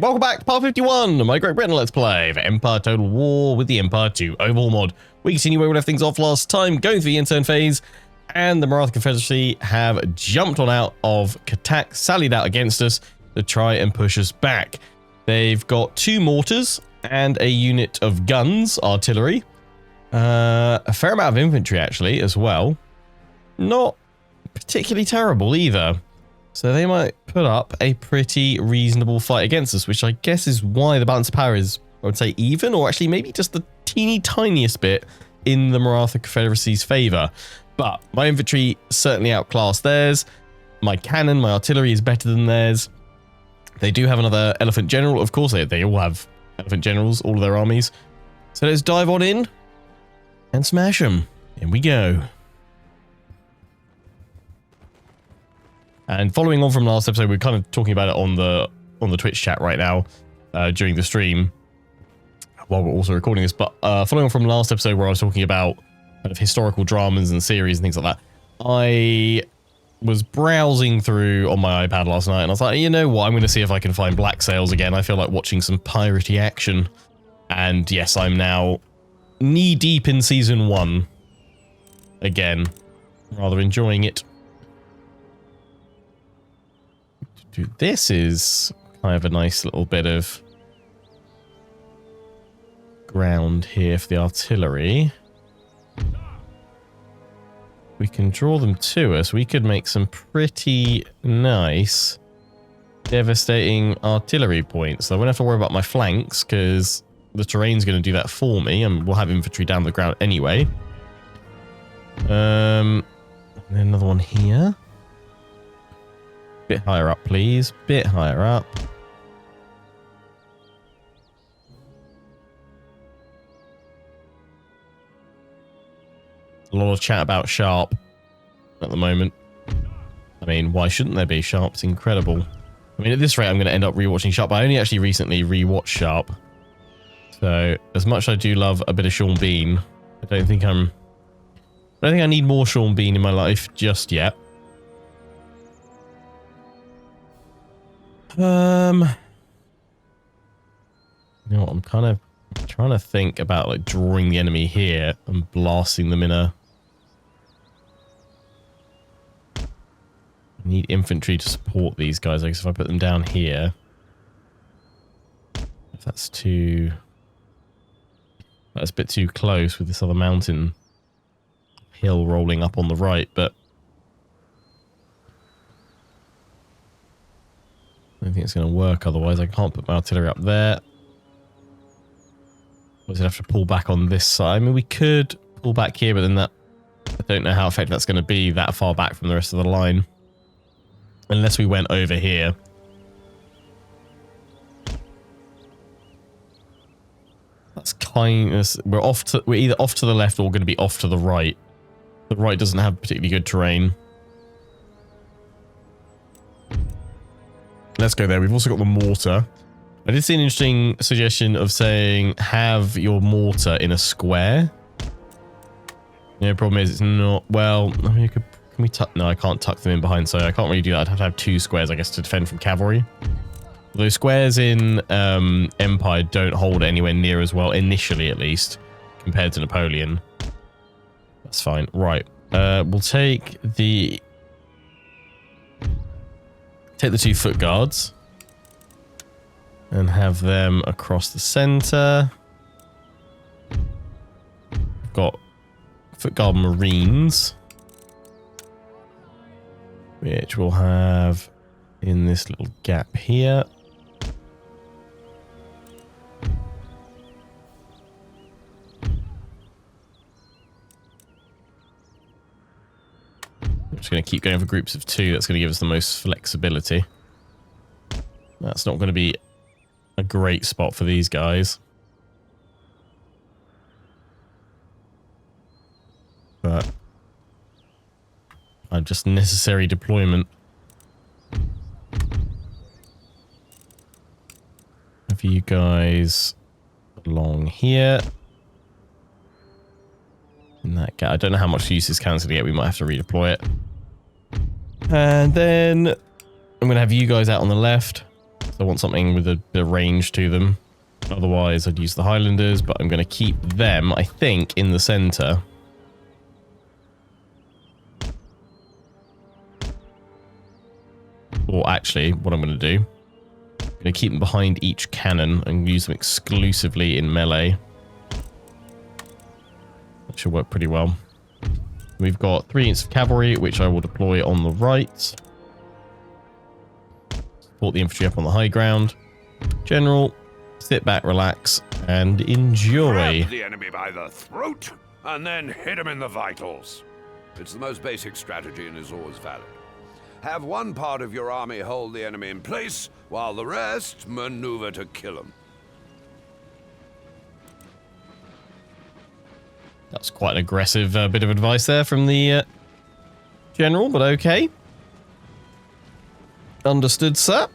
Welcome back to part 51, my Great Britain Let's Play for Empire Total War with the Empire 2 Overhaul mod. We continue where we left things off last time, going through the intern phase, and the Maratha Confederacy have jumped on out of Katak, sallied out against us to try and push us back. They've got 2 mortars and a unit of guns, artillery, a fair amount of infantry actually as well. Not particularly terrible either. So they might put up a pretty reasonable fight against us, which I guess is why the balance of power is, I would say, even, or actually maybe just the teeny tiniest bit in the Maratha Confederacy's favour. But my infantry certainly outclass theirs. My cannon, my artillery is better than theirs. They do have another elephant general. Of course, they all have elephant generals, all of their armies. So let's dive on in and smash them. In we go. And following on from last episode, we're kind of talking about it on the Twitch chat right now during the stream while we're also recording this. But following on from last episode where I was talking about kind of historical dramas and series and things like that, I was browsing through on my iPad last night and I was like, you know what, I'm going to see if I can find Black Sails again. I feel like watching some piratey action. And yes, I'm now knee deep in season 1 again. Rather enjoying it. Dude, this is kind of a nice little bit of ground here for the artillery. We can draw them to us. We could make some pretty nice, devastating artillery points. So I won't have to worry about my flanks because the terrain's going to do that for me, and we'll have infantry down the ground anyway. And then another one here. Bit higher up, please. Bit higher up. A lot of chat about Sharp at the moment. I mean, why shouldn't there be? Sharp's incredible. I mean, at this rate, I'm going to end up rewatching Sharp. I only actually recently rewatched Sharp. So, as much as I do love a bit of Sean Bean, I don't think I need more Sean Bean in my life just yet. You know what, I'm kind of trying to think about like drawing the enemy here and blasting them in a... I need infantry to support these guys. I guess if I put them down here, if that's too... That's a bit too close with this other mountain hill rolling up on the right, but I don't think it's going to work otherwise. I can't put my artillery up there. Or does it have to pull back on this side? I mean, we could pull back here, but then that... I don't know how effective that's going to be that far back from the rest of the line. Unless we went over here. That's kind of... We're either off to the left or going to be off to the right. The right doesn't have particularly good terrain. Let's go there. We've also got the mortar. I did see an interesting suggestion of saying have your mortar in a square. Yeah, the problem is it's not... Well, I mean, can we tuck... No, I can't tuck them in behind, so I can't really do that. I'd have to have 2 squares, I guess, to defend from cavalry. Although squares in Empire don't hold anywhere near as well, initially at least, compared to Napoleon. That's fine. Right. We'll take the... Take the 2 foot guards and have them across the center. We've got foot guard marines, which we'll have in this little gap here. I'm just going to keep going for groups of 2. That's going to give us the most flexibility. That's not going to be a great spot for these guys. But just necessary deployment. Have you guys along here. In that gap. I don't know how much use this can's going to get. We might have to redeploy it. And then I'm going to have you guys out on the left. So I want something with a bit of range to them. Otherwise, I'd use the Highlanders, but I'm going to keep them, I think, in the centre. Or actually, what I'm going to do, I'm going to keep them behind each cannon and use them exclusively in melee. That should work pretty well. We've got 3 units of cavalry, which I will deploy on the right. Support the infantry up on the high ground. General, sit back, relax, and enjoy. Grab the enemy by the throat, and then hit him in the vitals. It's the most basic strategy and is always valid. Have one part of your army hold the enemy in place, while the rest maneuver to kill him. That's quite an aggressive bit of advice there from the general, but okay. Understood, sir.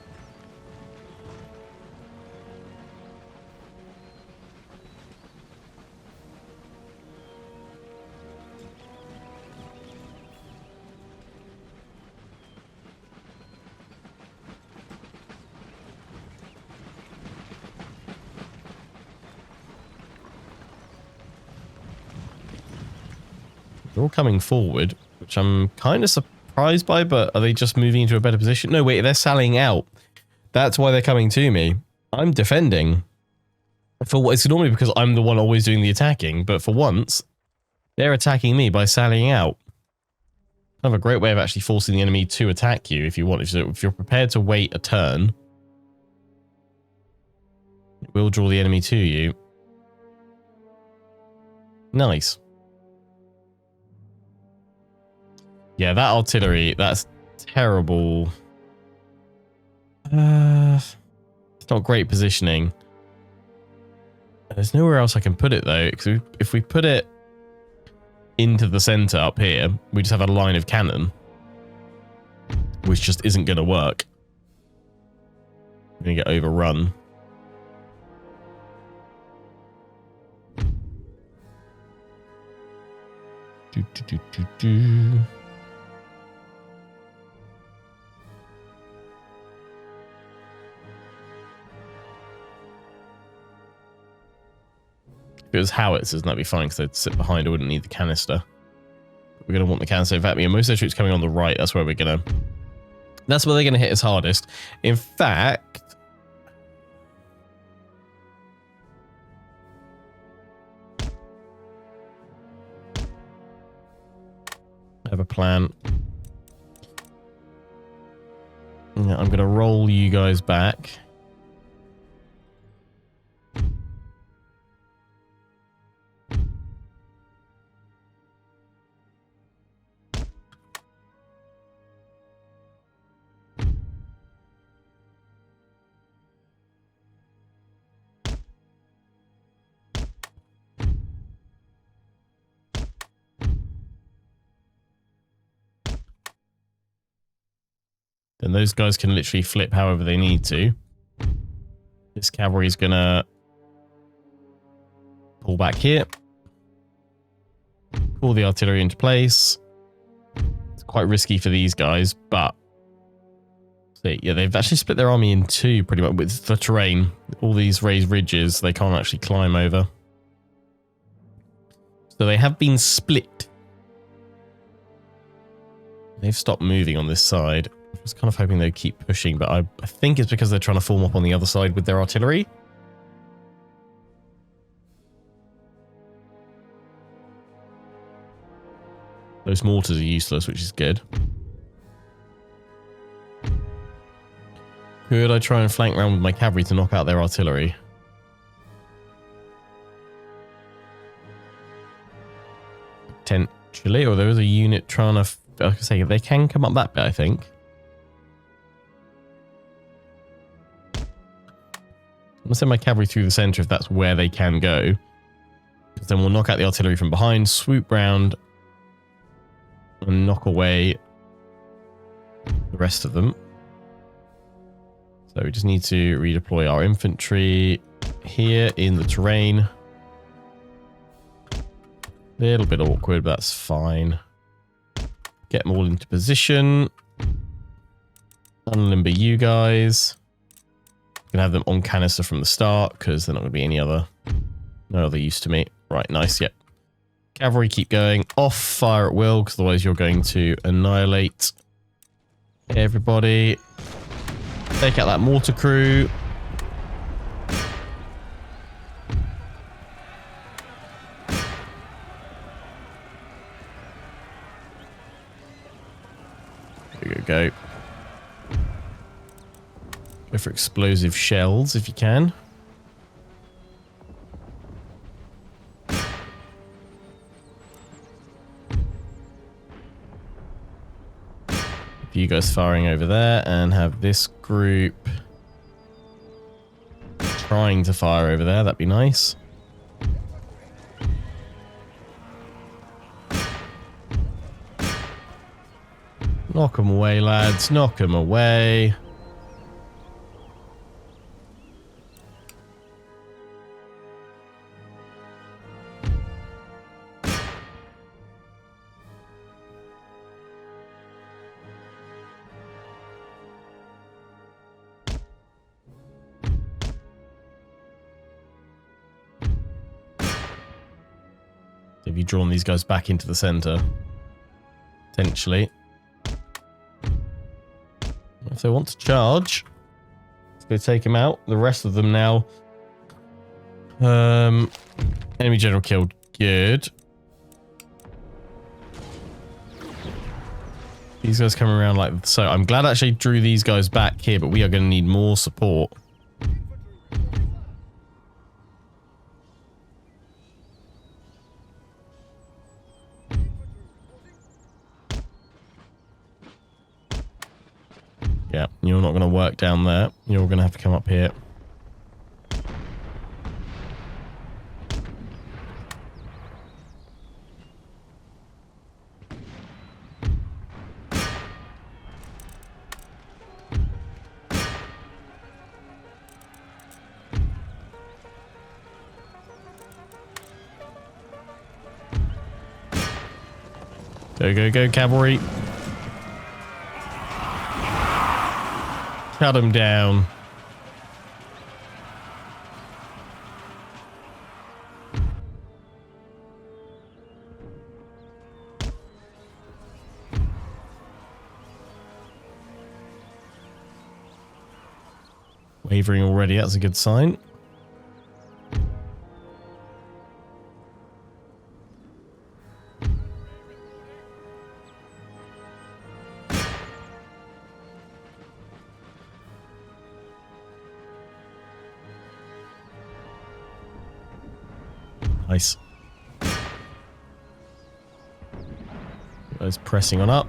They're all coming forward, which I'm kind of surprised by, but are they just moving into a better position? No, wait, they're sallying out. That's why they're coming to me. I'm defending. It's normally because I'm the one always doing the attacking, but for once, they're attacking me by sallying out. Kind of a great way of actually forcing the enemy to attack you if you want. If you're prepared to wait a turn, it will draw the enemy to you. Nice. Yeah, that artillery, that's terrible. It's not great positioning. There's nowhere else I can put it, though, because if we put it into the center up here, we just have a line of cannon, which just isn't going to work. We're going to get overrun. If it was howitzers, that'd be fine because they'd sit behind. I wouldn't need the canister. We're going to want the canister. In fact, most of their troops coming on the right. That's where we're going to... That's where they're going to hit us hardest. In fact... I have a plan. Yeah, I'm going to roll you guys back. Then those guys can literally flip however they need to. This cavalry is going to pull back here. Pull the artillery into place. It's quite risky for these guys, but... See, yeah, they've actually split their army in two pretty much with the terrain. All these raised ridges they can't actually climb over. So they have been split. They've stopped moving on this side. I was kind of hoping they'd keep pushing, but I think it's because they're trying to form up on the other side with their artillery. Those mortars are useless, which is good. Could I try and flank around with my cavalry to knock out their artillery? Potentially, or there is a unit trying to... Like I say, they can come up that bit, I think. I'm going to send my cavalry through the centre if that's where they can go. Because then we'll knock out the artillery from behind, swoop round, and knock away the rest of them. So we just need to redeploy our infantry here in the terrain. A little bit awkward, but that's fine. Get them all into position. Unlimber you guys. Gonna have them on canister from the start because they're not gonna be no other use to me. Right, nice, yep. Cavalry, keep going. Off fire at will, because otherwise you're going to annihilate everybody. Take out that mortar crew. Go. Go for explosive shells if you can. You guys firing over there and have this group trying to fire over there. That'd be nice. Knock them away, lads. Knock them away. Have you drawn these guys back into the center? Potentially. If they want to charge, let's go take him out. The rest of them now. Enemy general killed. Good. These guys coming around like so. I'm glad I actually drew these guys back here, but we are going to need more support. Yeah, you're not going to work down there. You're going to have to come up here. Go, go, go, cavalry. Cut him down. Wavering already, that's a good sign. Nice. Those pressing on up.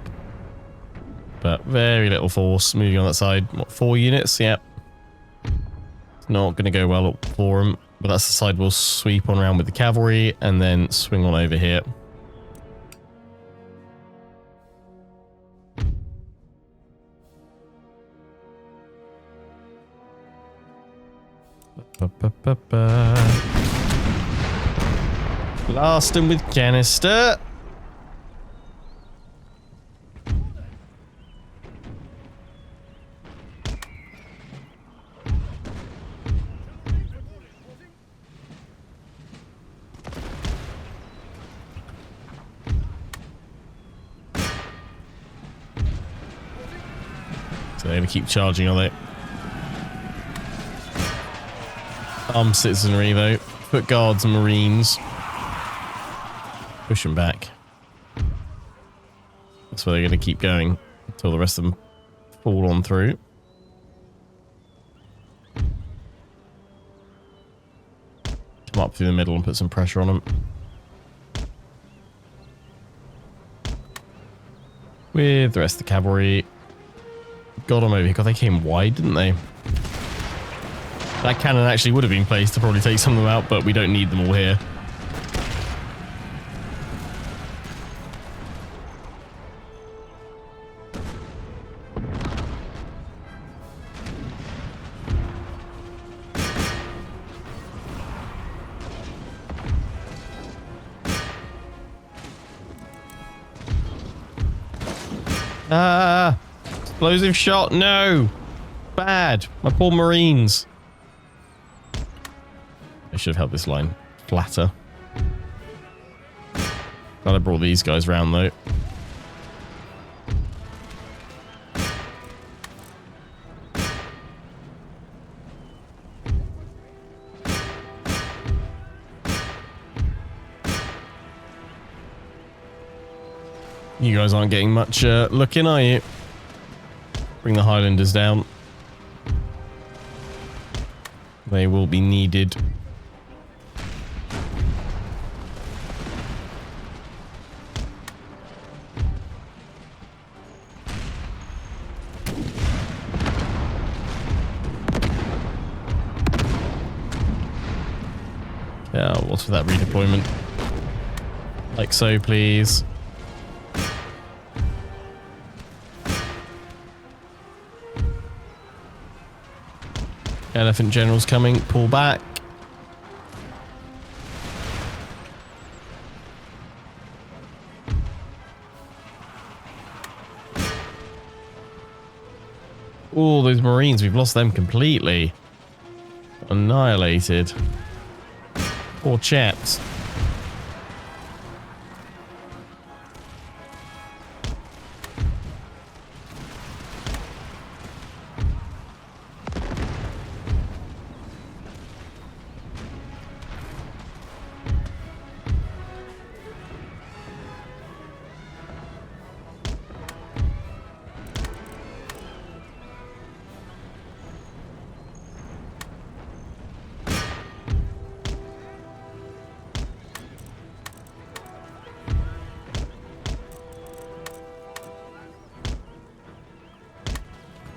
But very little force moving on that side. What, 4 units? Yep. It's not going to go well for them. But that's the side we'll sweep on around with the cavalry and then swing on over here. Blast him with canister. So they're going to keep charging, are they? Armed citizenry, though. Foot guards and marines. Push them back. That's where they're going to keep going until the rest of them fall on through. Come up through the middle and put some pressure on them. With the rest of the cavalry. Got them over here. God, they came wide, didn't they? That cannon actually would have been placed to probably take some of them out, but we don't need them all here. Ah! Explosive shot, no! Bad. My poor marines. I should have held this line flatter. Glad I brought these guys round though. You guys aren't getting much looking, are you? Bring the Highlanders down. They will be needed. Yeah, what's for that redeployment? Like so, please. Elephant General's coming. Pull back. Oh, those Marines. We've lost them completely. Annihilated. Poor chaps.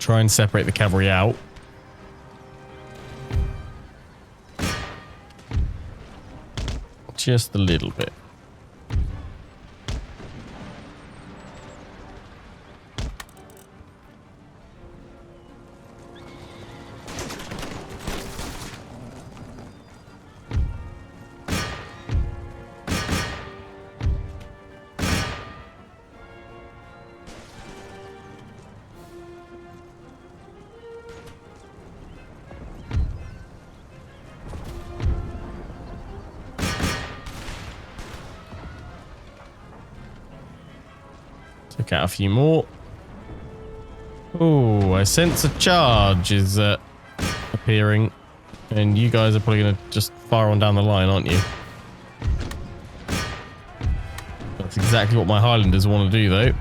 Try and separate the cavalry out. Just a little bit. Took out a few more. Oh, I sense a charge is appearing. And you guys are probably going to just fire on down the line, aren't you? That's exactly what my Highlanders want to do, though.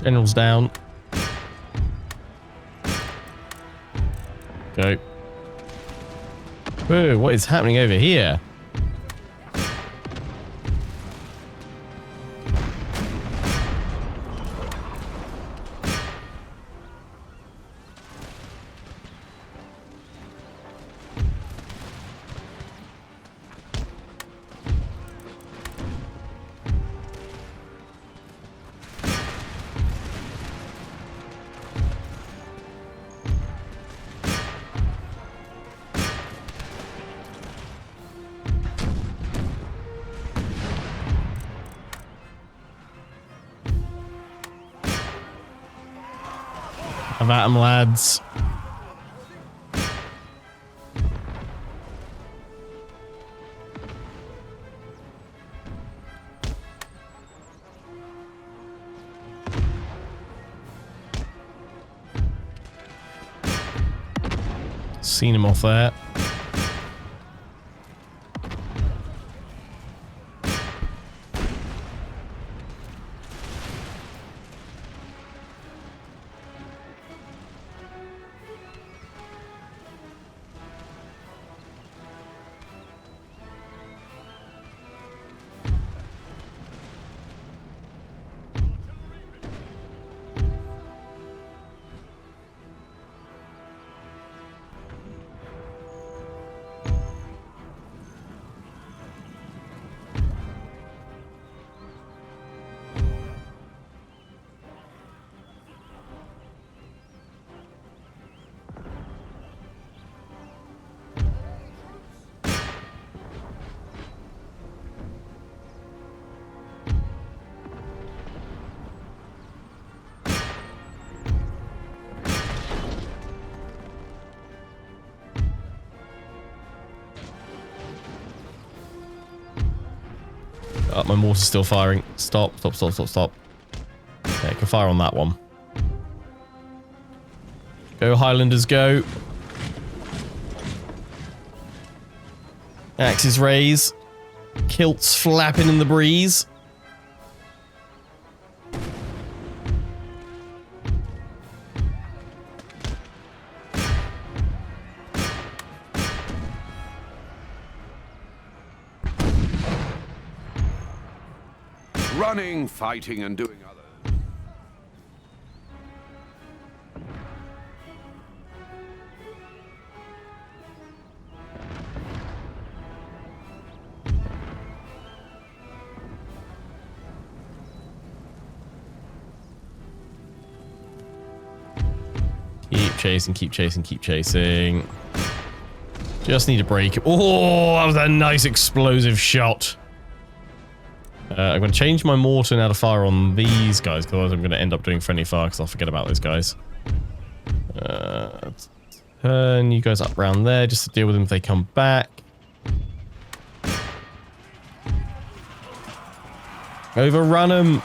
General's down. Go. Whoa, what is happening over here? Have at 'em, lads. Seen him off there. My mortar's still firing. Stop, stop, stop, stop, stop. Okay, can fire on that one. Go, Highlanders, go. Axes raise. Kilts flapping in the breeze. Running, fighting, and doing other. Keep chasing, keep chasing, keep chasing. Just need to break. Oh, that was a nice explosive shot. I'm going to change my mortar now to fire on these guys, because otherwise I'm going to end up doing friendly fire, because I'll forget about those guys. Turn you guys up around there, just to deal with them if they come back. Overrun them.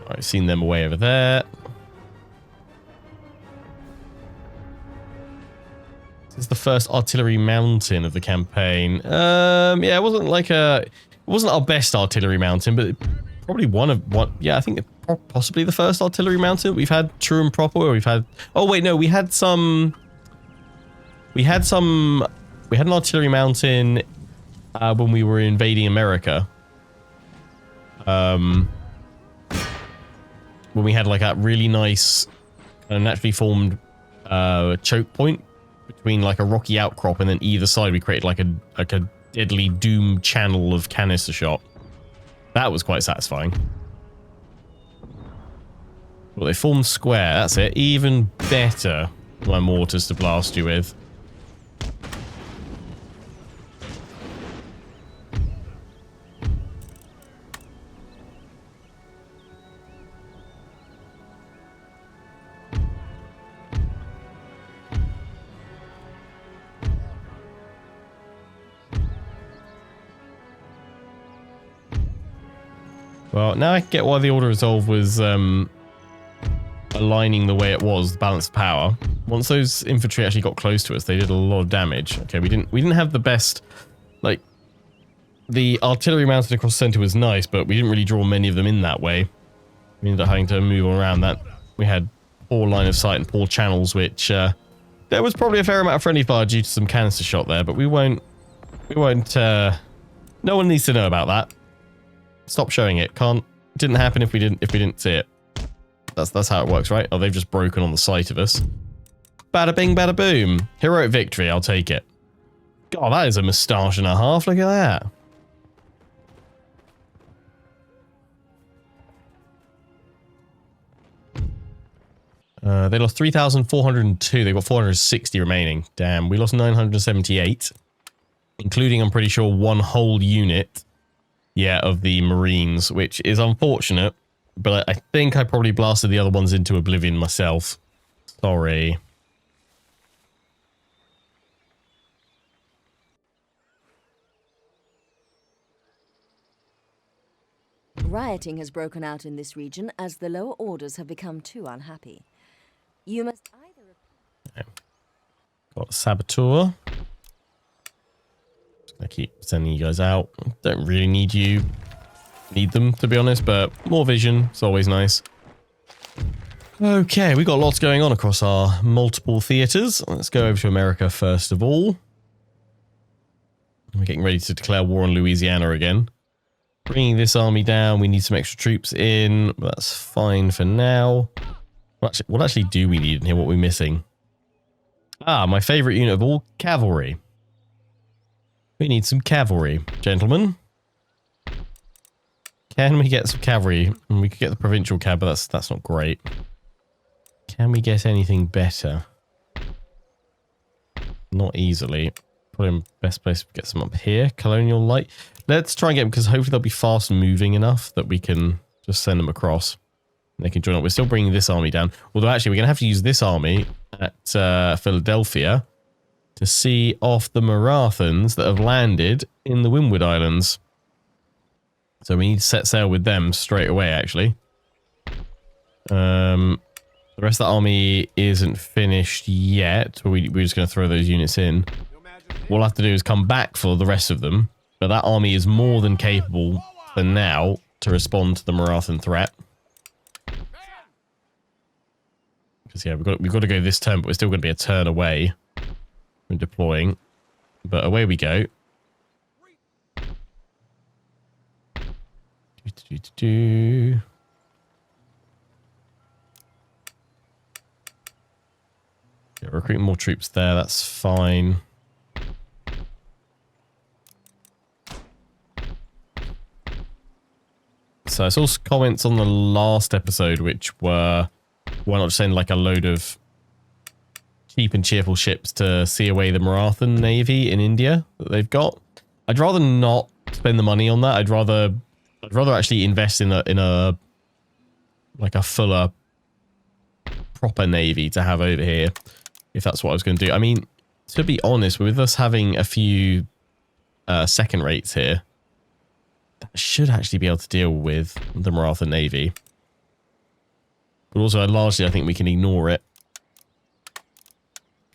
I've seen them away over there. This is the first artillery mountain of the campaign. Yeah, it wasn't like it wasn't our best artillery mountain, but probably yeah, I think possibly the first artillery mountain. We've had true and proper, or we've had, oh wait, no, we had an artillery mountain when we were invading America. When we had like that really nice naturally formed choke point between like a rocky outcrop, and then either side we created like a deadly doom channel of canister shot. That was quite satisfying. Well, they formed square, that's it. Even better my mortars to blast you with. Well, now I get why the Order Resolve was aligning the way it was, the balance of power. Once those infantry actually got close to us, they did a lot of damage. Okay, we didn't have the best, like, the artillery mounted across the center was nice, but we didn't really draw many of them in that way. We ended up having to move around that. We had poor line of sight and poor channels, which there was probably a fair amount of friendly fire due to some canister shot there, but we won't no one needs to know about that. Stop showing it. Didn't happen if we didn't see it. That's how it works, right? Oh, they've just broken on the sight of us. Bada bing, bada boom. Heroic victory, I'll take it. God, that is a moustache and a half. Look at that. They lost 3,402. They got 460 remaining. Damn, we lost 978. Including, I'm pretty sure, one whole unit. Yeah, of the Marines, which is unfortunate, but I think I probably blasted the other ones into oblivion myself. Sorry. Rioting has broken out in this region as the lower orders have become too unhappy. You must either... Okay. Got a saboteur. I keep sending you guys out. Don't really need them, to be honest, but more vision. It's always nice. Okay, we've got lots going on across our multiple theaters. Let's go over to America first of all. We're getting ready to declare war on Louisiana again. Bringing this army down. We need some extra troops in. That's fine for now. What actually do we need in here? What are we missing? Ah, my favorite unit of all, cavalry. We need some cavalry, gentlemen. Can we get some cavalry? And we could get the provincial cab, but that's not great. Can we get anything better? Not easily. Probably in best place to get some up here. Colonial light. Let's try and get them because hopefully they'll be fast moving enough that we can just send them across. And they can join up. We're still bringing this army down. Although actually we're going to have to use this army at Philadelphia to see off the Marathans that have landed in the Windward Islands. So we need to set sail with them straight away, actually. The rest of the army isn't finished yet. We're just going to throw those units in. What we'll have to do is come back for the rest of them. But that army is more than capable for now to respond to the Marathan threat. Because yeah, we've got to go this turn, but we're still going to be a turn away from deploying. But away we go. Yeah, recruiting more troops there, that's fine. So I saw some comments on the last episode which were, why not just send like a load of cheap and cheerful ships to see away the Marathan navy in India that they've got. I'd rather not spend the money on that. I'd rather actually invest in a like a fuller proper navy to have over here, if that's what I was going to do. I mean, to be honest, with us having a few second rates here, that should actually be able to deal with the Maratha navy. But also, largely, I think we can ignore it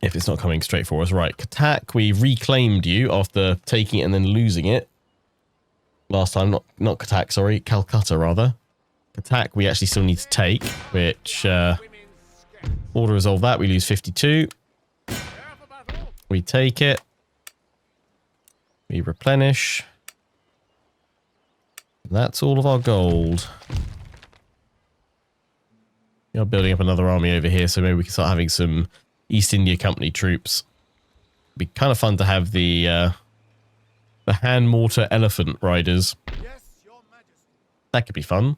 if it's not coming straight for us. Right, attack. We reclaimed you after taking it and then losing it last time. Not attack, sorry, Calcutta rather. Attack. We actually still need to take, which order resolve that. We lose 52. We take it. We replenish. That's all of our gold. We are building up another army over here, so maybe we can start having some East India Company troops. It'd be kind of fun to have the hand mortar elephant riders. Yes, Your Majesty. That could be fun.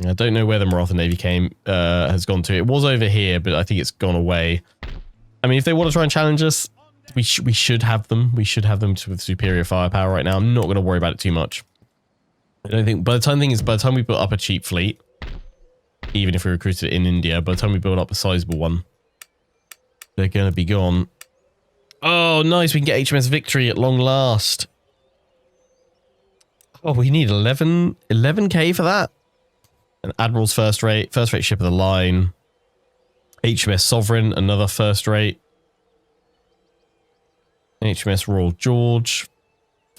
I don't know where the Maratha Navy has gone to. It was over here, but I think it's gone away. I mean, if they want to try and challenge us, we should have them. We should have them with superior firepower right now. I'm not going to worry about it too much. I don't think. By the time we build up a cheap fleet, even if we recruited it in India, by the time we build up a sizable one, they're going to be gone. Oh, nice. We can get HMS Victory at long last. Oh, we need 11k for that. An Admiral's first rate ship of the line. HMS Sovereign, another first rate. HMS Royal George,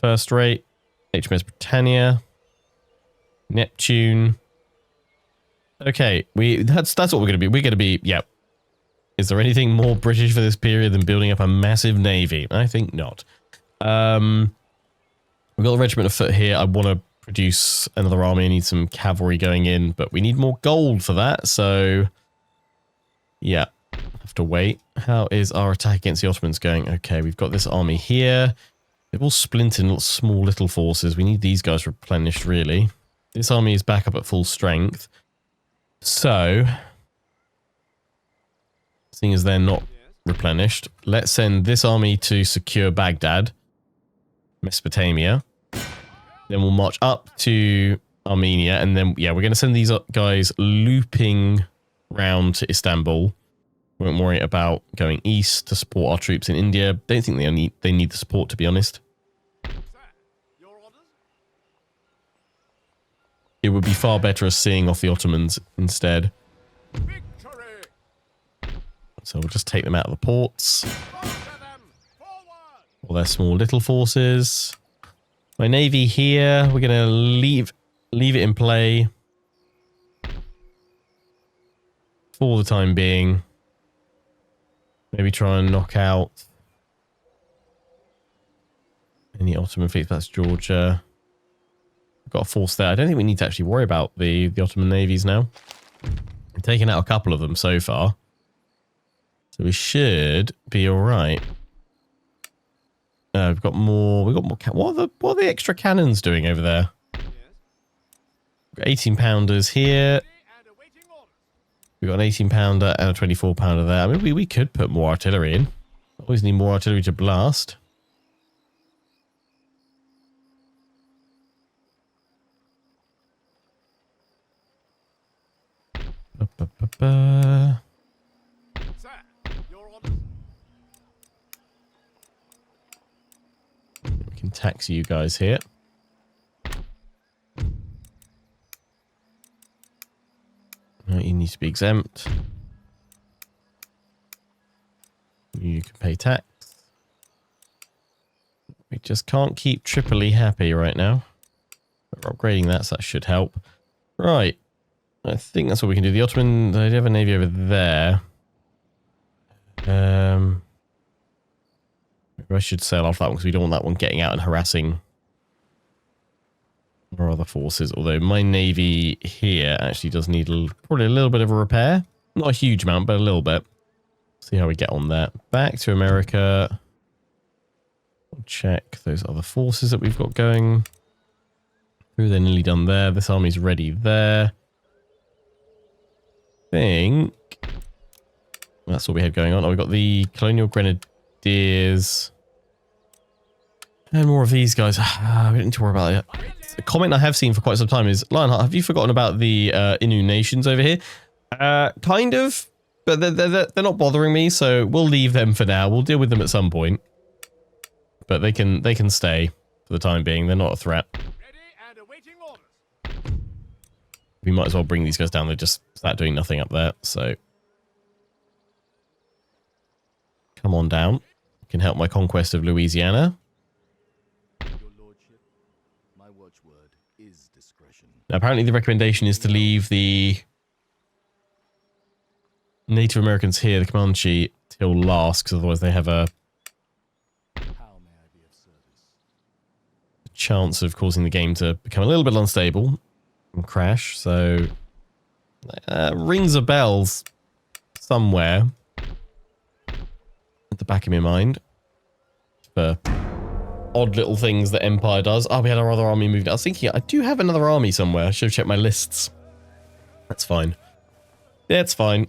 first rate. HMS Britannia. Neptune. Okay, that's what we're going to be. We're going to be, yeah. Is there anything more British for this period than building up a massive navy? I think not. We've got a regiment of foot here. I want to produce another army. I need some cavalry going in, but we need more gold for that. So, yeah, have to wait. How is our attack against the Ottomans going? Okay, we've got this army here. They've all splintered in small little forces. We need these guys replenished, really. This army is back up at full strength. So, seeing as they're not replenished, let's send this army to secure Baghdad, Mesopotamia. Then we'll march up to Armenia, and then, yeah, we're going to send these guys looping round to Istanbul. We won't worry about going east to support our troops in India. Don't think they need the support, to be honest. It would be far better us seeing off the Ottomans instead. So we'll just take them out of the ports. All their small little forces. My navy here, we're going to leave it in play for the time being. Maybe try and knock out any Ottoman fleets. That's Georgia. We've got a force there. I don't think we need to actually worry about the Ottoman navies now. We've taken out a couple of them so far. So we should be all right. We've got more. We've got more. What are the extra cannons doing over there? We've got 18 pounders here. We've got an 18 pounder and a 24 pounder there. I mean, we could put more artillery in. Always need more artillery to blast. Sir, your orders. We can tax you guys here. No, you need to be exempt. You can pay tax. We just can't keep Tripoli happy right now. We're upgrading that, so that should help. Right. I think that's what we can do. The Ottoman, they have a navy over there. Maybe I should sail off that one because we don't want that one getting out and harassing our other forces. Although my navy here actually does need probably a little bit of a repair. Not a huge amount, but a little bit. See how we get on that. Back to America. We'll check those other forces that we've got going. They're nearly done there. This army's ready there. I think that's what we had going on. Oh, we've got the Colonial Grenadiers. And more of these guys. We don't need to worry about it. A comment I have seen for quite some time is, Lionheart, have you forgotten about the Innu nations over here? Kind of. But they're not bothering me, so we'll leave them for now. We'll deal with them at some point. But they can stay for the time being. They're not a threat. Ready and awaiting orders. We might as well bring these guys down. They just start doing nothing up there, so come on down. You can help my conquest of Louisiana. Your lordship, my watchword is discretion. Now, apparently the recommendation is to leave the Native Americans here, the Comanche, till last, because otherwise they have a How may I be of service? chance of causing the game to become a little bit unstable and crash. So rings a bells somewhere at the back of my mind for odd little things that Empire does. Oh, we had our other army moved. I was thinking I do have another army somewhere. I should have checked my lists. That's fine. Yeah, it's fine.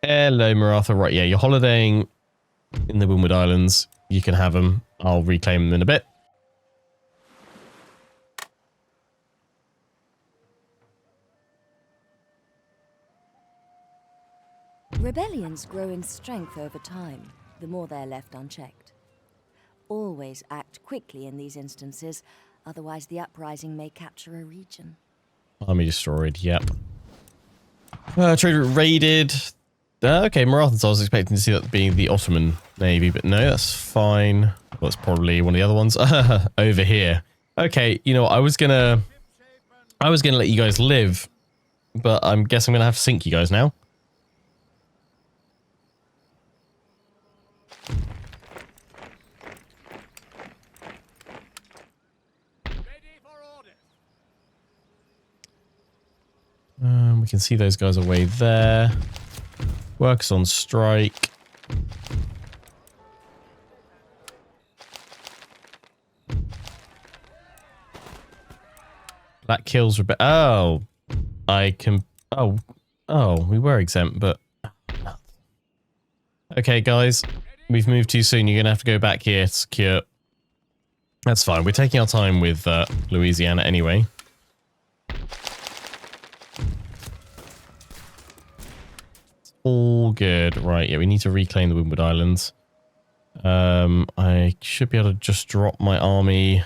Hello, Maratha. Right, yeah, you're holidaying in the Windward Islands. You can have them. I'll reclaim them in a bit. Rebellions grow in strength over time, the more they're left unchecked. Always act quickly in these instances, otherwise the uprising may capture a region. Army destroyed, yep. Trade route raided. Okay, Marathans, I was expecting to see that being the Ottoman Navy, but no, that's fine. Well, it's probably one of the other ones. Over here. Okay, you know, I was gonna let you guys live, but I guess I'm gonna have to sink you guys now. Ready for orders. We can see those guys away there. Works on strike. That kills oh, I can. Oh, we were exempt, but okay, guys, we've moved too soon. You're gonna have to go back here to secure. That's fine. We're taking our time with Louisiana anyway. All good. Right, yeah, we need to reclaim the Windward Islands. I should be able to just drop my army.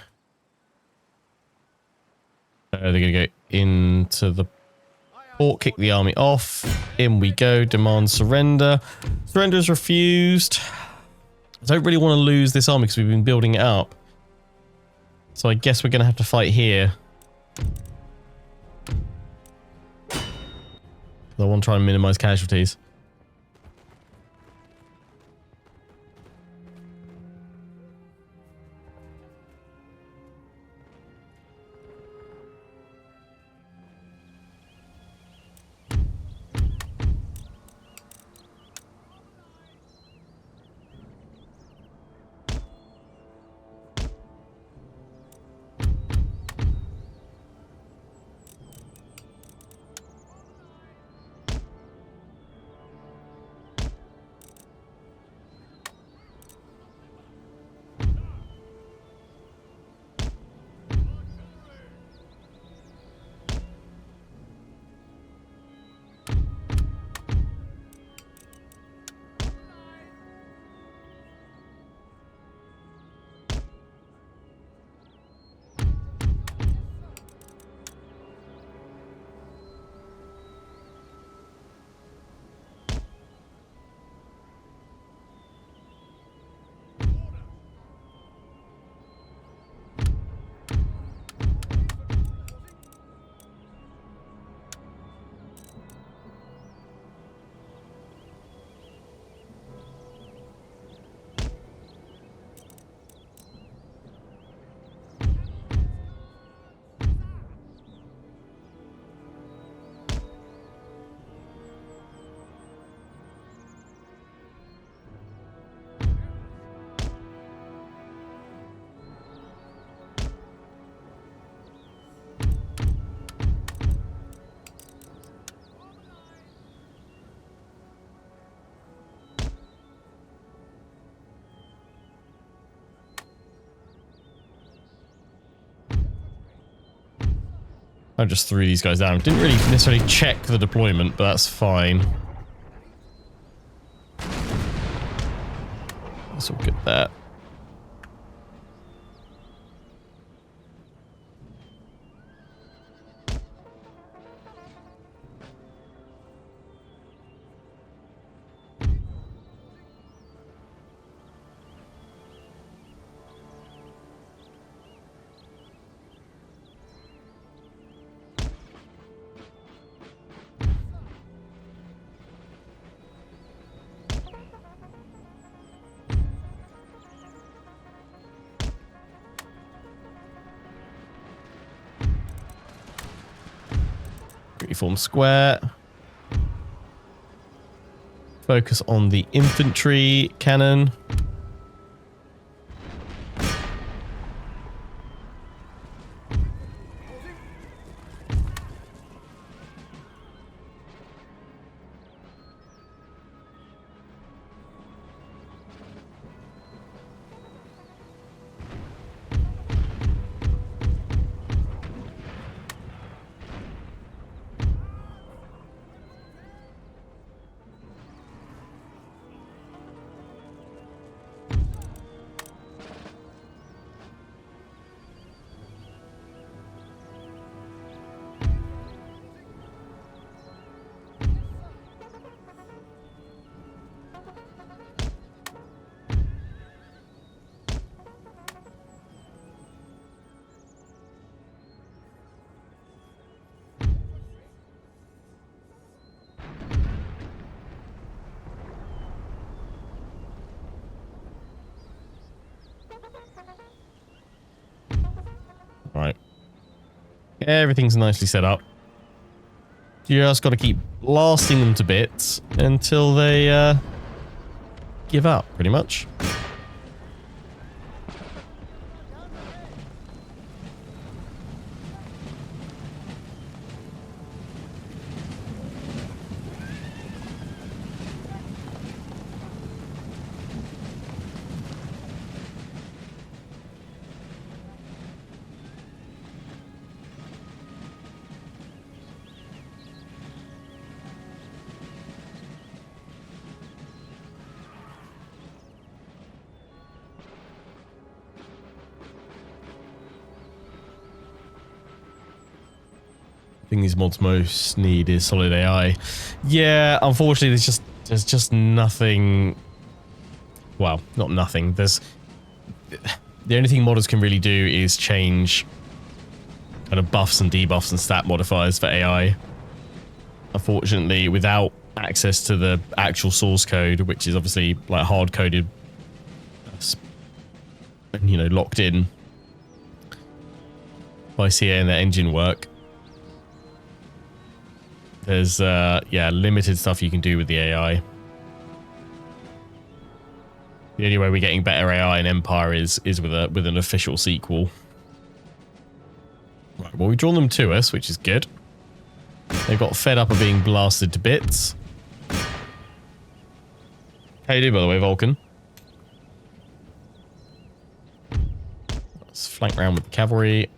They're going to go into the port, kick the army off. In we go, demand surrender. Surrender is refused. I don't really want to lose this army because we've been building it up. So I guess we're going to have to fight here. I want to try and minimize casualties. I just threw these guys down. Didn't really necessarily check the deployment, but that's fine. That's all good there. Form square. Focus on the infantry cannon. Right. Everything's nicely set up. You just got to keep blasting them to bits until they give up, pretty much. These mods most need is solid AI. Yeah, unfortunately, there's just nothing. Well, not nothing. There's the only thing modders can really do is change kind of buffs and debuffs and stat modifiers for AI. Unfortunately, without access to the actual source code, which is obviously like hard coded, you know, locked in by CA and their engine work. There's, yeah, limited stuff you can do with the AI. The only way we're getting better AI in Empire is with an official sequel. Right, well, we've drawn them to us, which is good. They got fed up of being blasted to bits. How you do, by the way, Vulcan? Let's flank round with the cavalry.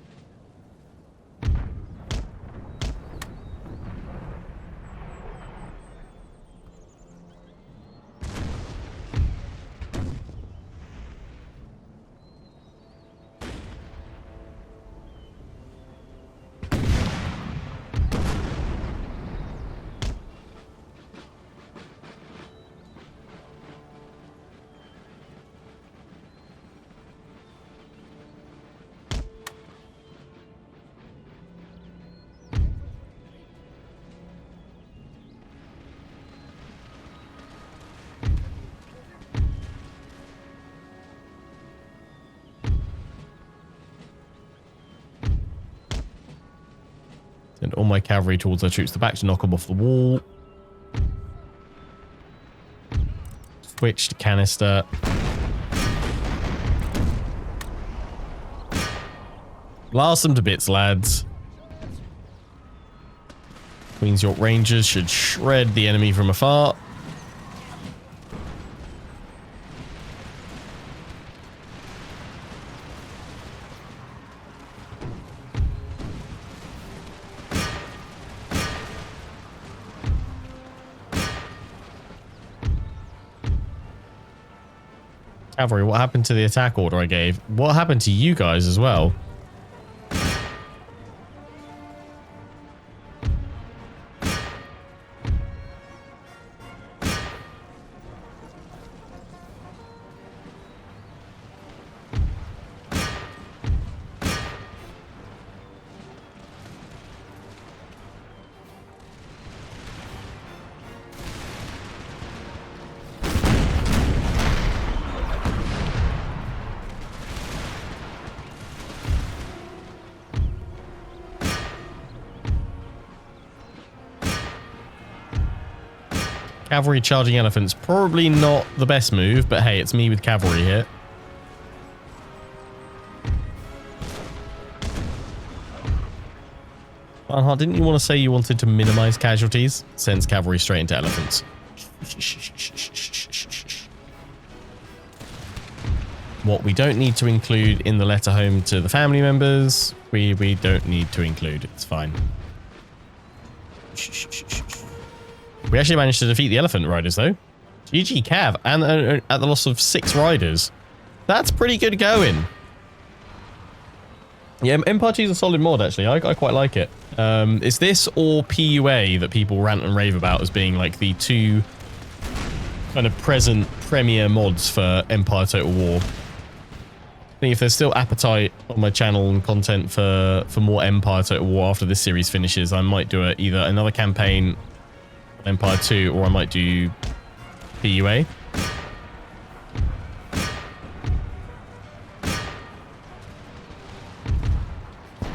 Send all my cavalry towards their troops to the back to knock them off the wall. Switch to canister. Blast them to bits, lads. Queen's York Rangers should shred the enemy from afar. Cavalry, what happened to the attack order I gave? What happened to you guys as well? Cavalry charging elephants. Probably not the best move, but hey, it's me with cavalry here. Barnhart, didn't you want to say you wanted to minimize casualties? Sends cavalry straight into elephants. What we don't need to include in the letter home to the family members, we don't need to include. It's fine. We actually managed to defeat the elephant riders, though. GG Cav, and at the loss of 6 riders. That's pretty good going. Yeah, Empire 2 is a solid mod, actually. I quite like it. Is this or PUA that people rant and rave about as being like the 2 kind of present premier mods for Empire Total War? I think if there's still appetite on my channel and content for more Empire Total War after this series finishes, I might do either another campaign Empire 2, or I might do PUA.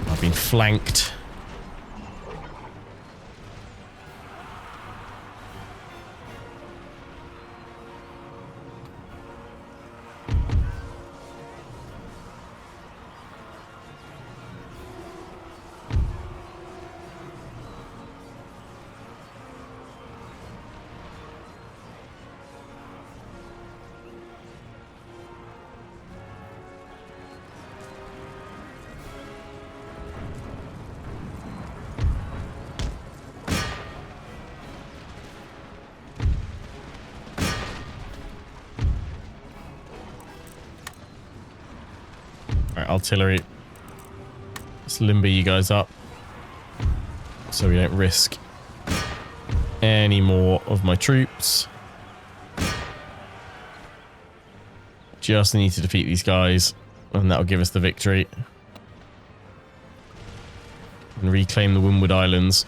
I've been flanked. Artillery. Let's limber you guys up so we don't risk any more of my troops. Just need to defeat these guys and that'll give us the victory and reclaim the Windward Islands.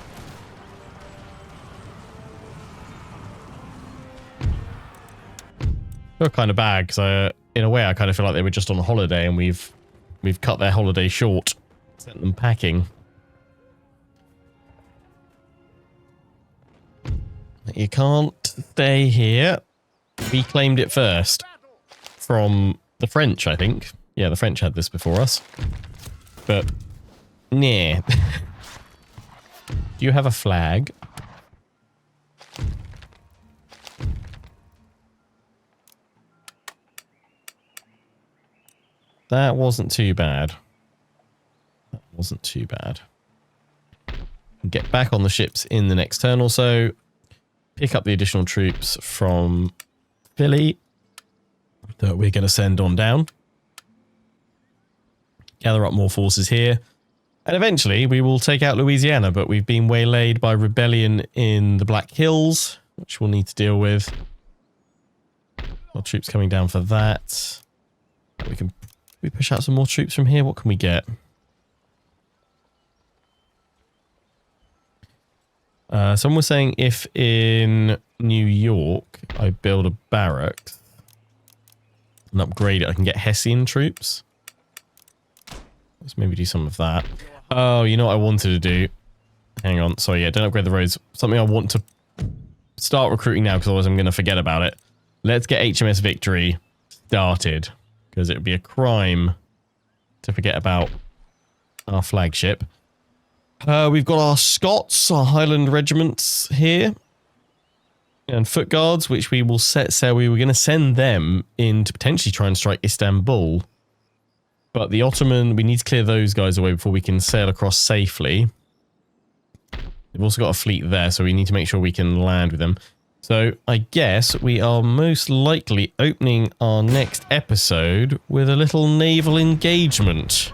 Feel kind of bad because in a way I kind of feel like they were just on holiday and we've cut their holiday short, sent them packing. You can't stay here. We claimed it first from the French, I think. Yeah, the French had this before us. But, nah. Do you have a flag? That wasn't too bad. That wasn't too bad. Get back on the ships in the next turn or so. Pick up the additional troops from Philly that we're going to send on down. Gather up more forces here. And eventually we will take out Louisiana, but we've been waylaid by rebellion in the Black Hills, which we'll need to deal with. More troops coming down for that. We push out some more troops from here. What can we get? Someone was saying if in New York I build a barracks and upgrade it, I can get Hessian troops. Let's maybe do some of that. Oh, you know what I wanted to do? Hang on. Sorry, yeah, don't upgrade the roads. Something I want to start recruiting now because otherwise I'm going to forget about it. Let's get HMS Victory started. Because it would be a crime to forget about our flagship. We've got our Scots, our Highland regiments here. And foot guards, which we will set sail. We were going to send them in to potentially try and strike Istanbul. But the Ottoman, we need to clear those guys away before we can sail across safely. We've also got a fleet there, so we need to make sure we can land with them. So I guess we are most likely opening our next episode with a little naval engagement.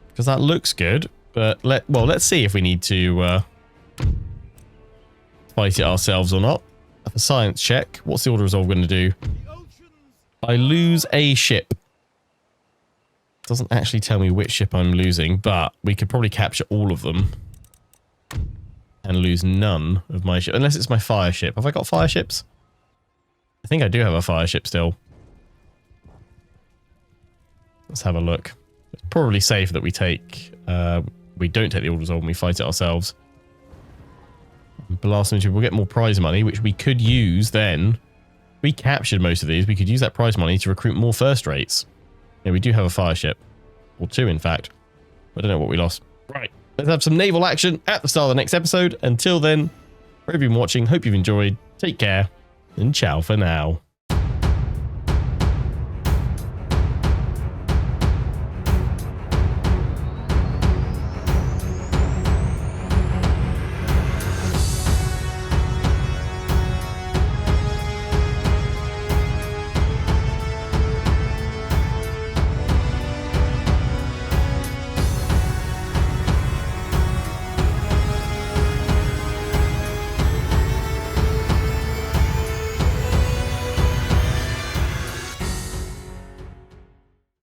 Because that looks good. But let's see if we need to fight it ourselves or not. A science check. What's the order resolve going to do? I lose a ship. Doesn't actually tell me which ship I'm losing, but we could probably capture all of them. And lose none of my ship. Unless it's my fire ship. Have I got fire ships? I think I do have a fire ship still. Let's have a look. It's probably safe that we don't take the order resolve and we fight it ourselves. Blast into, we'll get more prize money, which we could use then. We captured most of these. We could use that prize money to recruit more first rates. Yeah, we do have a fire ship. Or two, in fact. I don't know what we lost. Right. Let's have some naval action at the start of the next episode. Until then, for everyone watching, hope you've enjoyed. Take care, and ciao for now.